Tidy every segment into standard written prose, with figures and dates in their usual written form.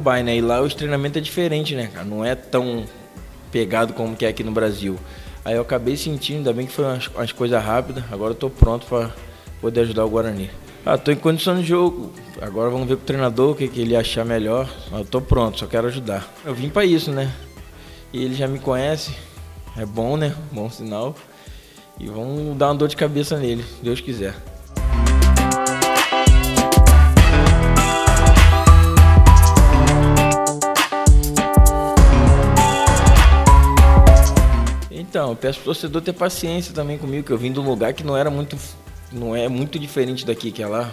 Dubai, né? E lá o treinamento é diferente, né, cara? Não é tão pegado como que é aqui no Brasil. Aí eu acabei sentindo, ainda bem que foi umas coisas rápidas. Agora eu tô pronto para poder ajudar o Guarani. Tô em condição de jogo. Agora vamos ver com o treinador o que ele achar melhor. Eu tô pronto, só quero ajudar. Eu vim para isso, né? E ele já me conhece. É bom, né? Bom sinal. E vamos dar uma dor de cabeça nele, se Deus quiser. Então, eu peço pro torcedor ter paciência também comigo, que eu vim de um lugar que não é muito diferente daqui, que é lá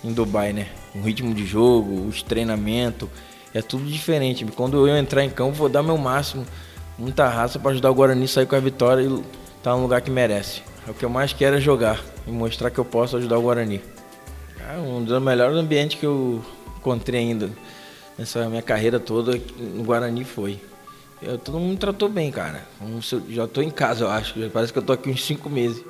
em Dubai, né? O ritmo de jogo, os treinamentos, é tudo diferente. Quando eu entrar em campo, vou dar meu máximo, muita raça para ajudar o Guarani a sair com a vitória e estar no lugar que merece. O que eu mais quero é jogar e mostrar que eu posso ajudar o Guarani. Um dos melhores ambientes que eu encontrei ainda nessa minha carreira toda no Guarani foi. Todo mundo me tratou bem, cara. Já tô em casa, eu acho. Parece que eu tô aqui uns 5 meses.